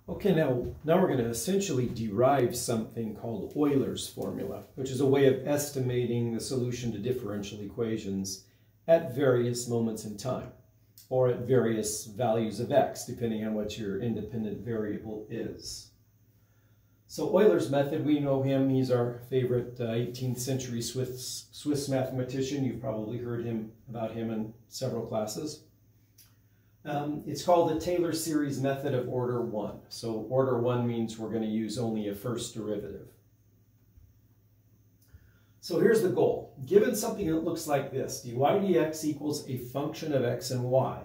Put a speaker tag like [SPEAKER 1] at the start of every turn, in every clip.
[SPEAKER 1] Okay, now we're going to essentially derive something called Euler's formula, which is a way of estimating the solution to differential equations at various moments in time, or at various values of x, depending on what your independent variable is. So Euler's method, we know him. He's our favorite 18th century Swiss mathematician. You've probably heard about him in several classes. It's called the Taylor series method of order 1. So order 1 means we're going to use only a first derivative. So here's the goal. Given something that looks like this, dy dx equals a function of x and y.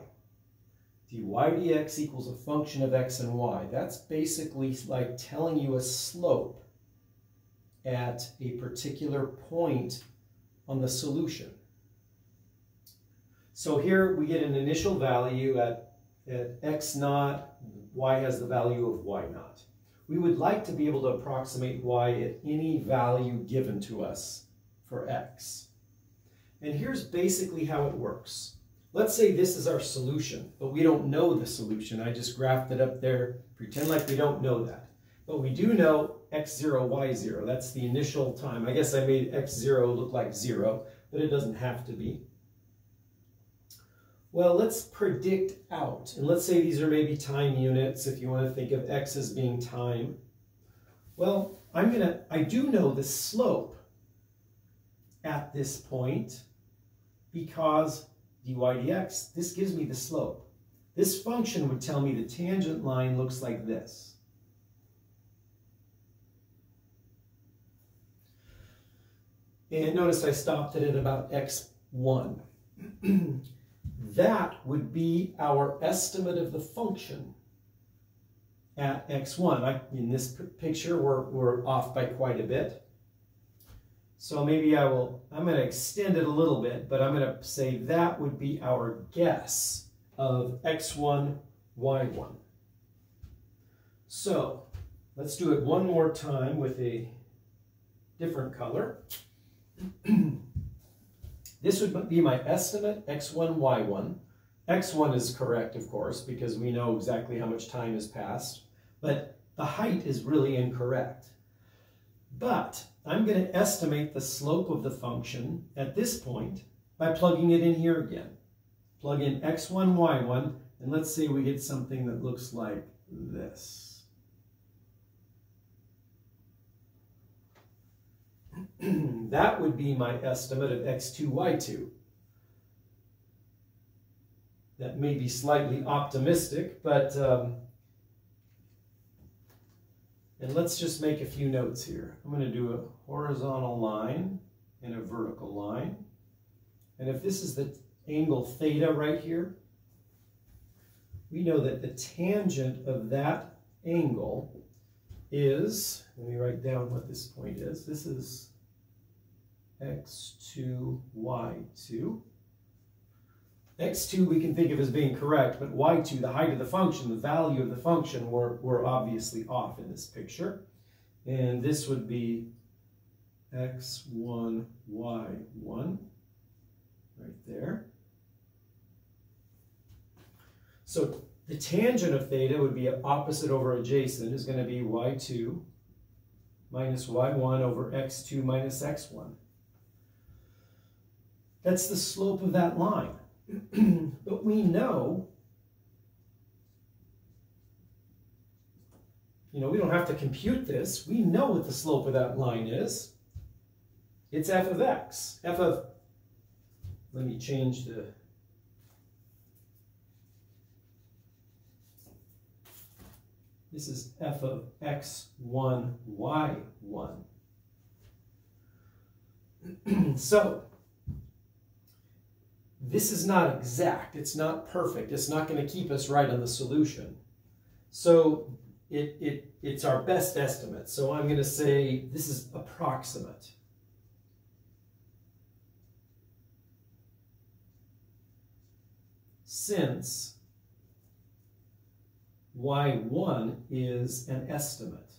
[SPEAKER 1] dy dx equals a function of x and y. That's basically like telling you a slope at a particular point on the solution. So here we get an initial value at x naught, y has the value of y naught. We would like to be able to approximate y at any value given to us for x. And here's basically how it works. Let's say this is our solution, but we don't know the solution. I just graphed it up there, pretend like we don't know that. But we do know x0, y0. That's the initial time. I guess I made x0 look like 0, but it doesn't have to be. Well, let's predict out. And let's say these are maybe time units, if you want to think of x as being time. Well, I do know the slope at this point because dy dx, this gives me the slope. This function would tell me the tangent line looks like this. And notice I stopped it at about x1. That would be our estimate of the function at x1. In this picture, we're off by quite a bit. So maybe I'm going to extend it a little bit, but I'm going to say that would be our guess of x1, y1. So let's do it one more time with a different color. This would be my estimate, x1, y1. x1 is correct, of course, because we know exactly how much time has passed, but the height is really incorrect. But I'm going to estimate the slope of the function at this point by plugging it in here again. Plug in x1, y1, and let's say we get something that looks like this. That would be my estimate of x2, y2. That may be slightly optimistic, but and let's just make a few notes here. I'm going to do a horizontal line and a vertical line. And if this is the angle theta right here, we know that the tangent of that angle is, let me write down what this point is. This is x2, y2. x2 we can think of as being correct, but y2, the height of the function, the value of the function, we're obviously off in this picture. And this would be x1, y1, right there. So the tangent of theta would be opposite over adjacent, is going to be y2 minus y1 over x2 minus x1. That's the slope of that line. But we know, we don't have to compute this. We know what the slope of that line is. It's f of x. Let me change this is f of x1, y1. So, this is not exact, it's not perfect, it's not going to keep us right on the solution. So it's our best estimate. So I'm going to say this is approximate. Since y1 is an estimate.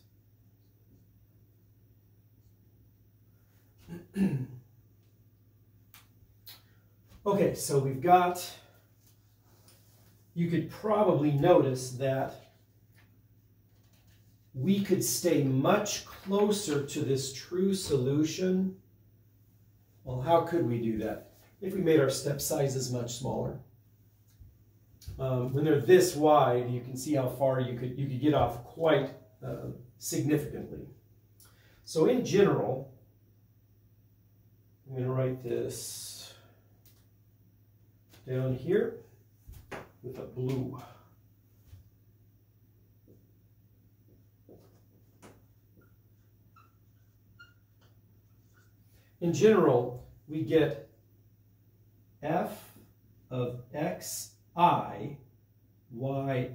[SPEAKER 1] Okay, so we've got, you could probably notice that we could stay much closer to this true solution. Well, how could we do that? If we made our step sizes much smaller. When they're this wide, you can see how far you could get off quite significantly. So in general, I'm going to write this down here with a blue. In general, we get f of xi, yi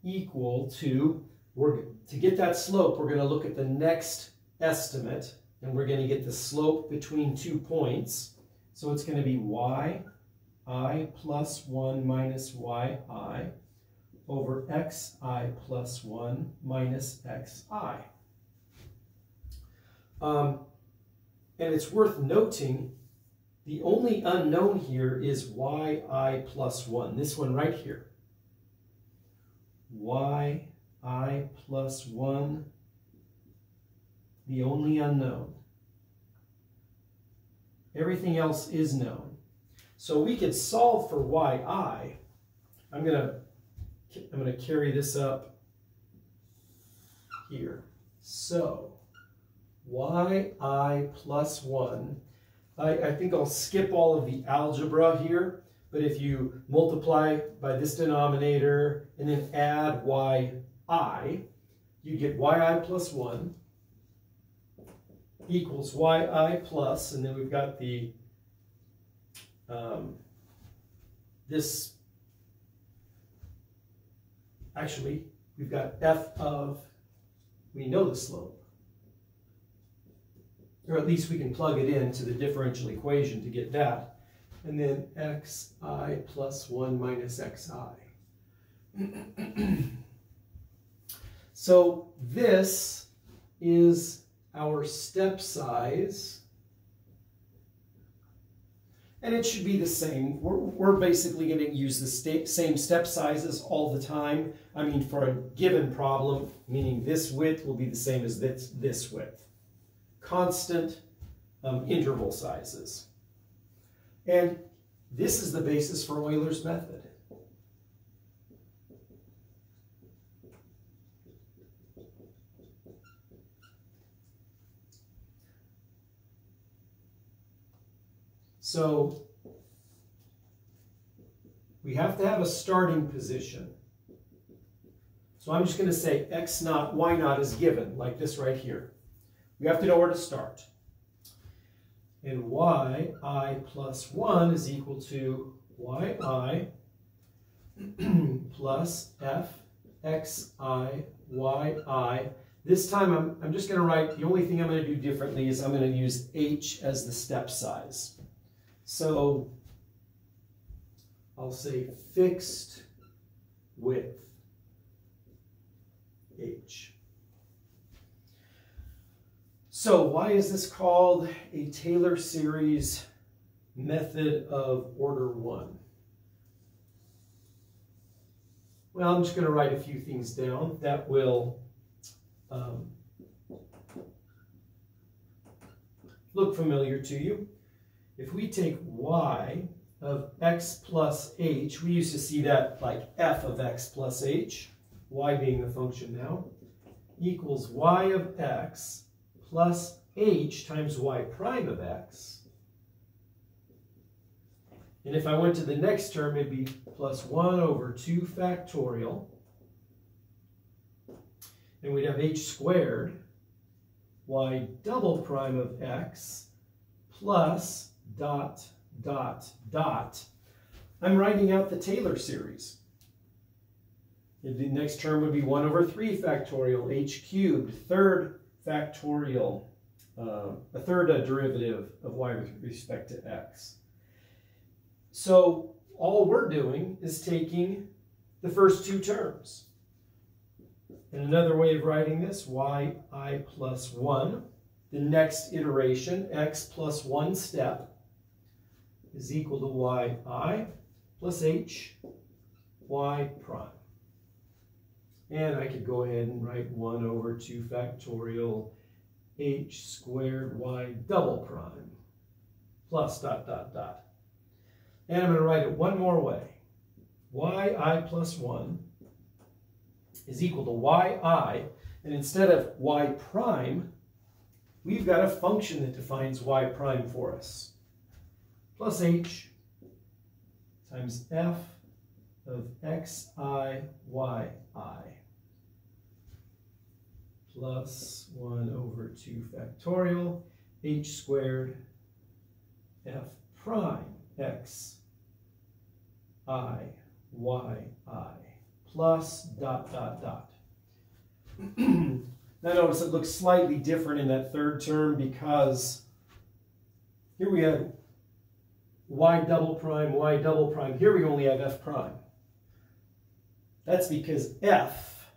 [SPEAKER 1] equal to, to get that slope, we're going to look at the next estimate, and we're going to get the slope between 2 points. So it's going to be yi plus 1 minus yi over xi plus 1 minus xi. And it's worth noting, the only unknown here is yi plus 1, this one right here. yi plus 1, the only unknown. Everything else is known. So we could solve for yi. I'm going to carry this up here. So yi plus 1, I think I'll skip all of the algebra here, but if you multiply by this denominator and then add yi, you get yi plus 1 equals yi plus, and then we've got the we've got f of, we know the slope, or at least we can plug it into the differential equation to get that, and then xi plus 1 minus xi. So this is our step size, and it should be the same. We're basically going to use the same step sizes all the time. I mean, for a given problem, meaning this width will be the same as this width. Constant interval sizes. And this is the basis for Euler's method. So we have to have a starting position. So I'm just going to say x naught, y naught is given, like this right here. We have to know where to start. And yi plus 1 is equal to yi plus f xi yi. This time I'm just going to write, the only thing I'm going to do differently is I'm going to use h as the step size. So I'll say fixed width h. So why is this called a Taylor series method of order 1? Well, I'm just going to write a few things down that will look familiar to you. If we take y of x plus h, we used to see that like f of x plus h, y being the function now, equals y of x plus h times y prime of x. And if I went to the next term, it'd be plus 1 over 2 factorial. And we'd have h squared, y double prime of x, plus dot, dot, dot. I'm writing out the Taylor series. The next term would be 1 over 3 factorial, h cubed, third factorial, a third derivative of y with respect to x. So all we're doing is taking the first two terms. And another way of writing this, yi plus 1, the next iteration, x plus 1 step, is equal to yi plus h, y prime. And I could go ahead and write 1 over 2 factorial h squared y double prime plus dot dot dot. And I'm going to write it one more way. yi plus 1 is equal to yi, and instead of y prime, we've got a function that defines y prime for us. Plus h times f of xi yi plus 1 over 2 factorial h squared f prime x I y I plus dot dot dot. Now notice it looks slightly different in that third term because here we have y double prime, y double prime. Here we only have f prime. That's because f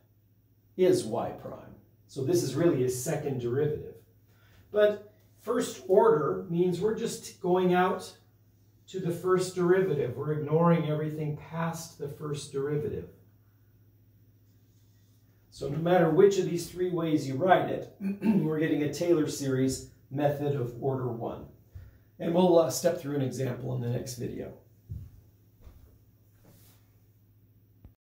[SPEAKER 1] is y prime. So this is really a second derivative. But first order means we're just going out to the first derivative. We're ignoring everything past the first derivative. So no matter which of these three ways you write it, we're getting a Taylor series method of order 1. And we'll step through an example in the next video.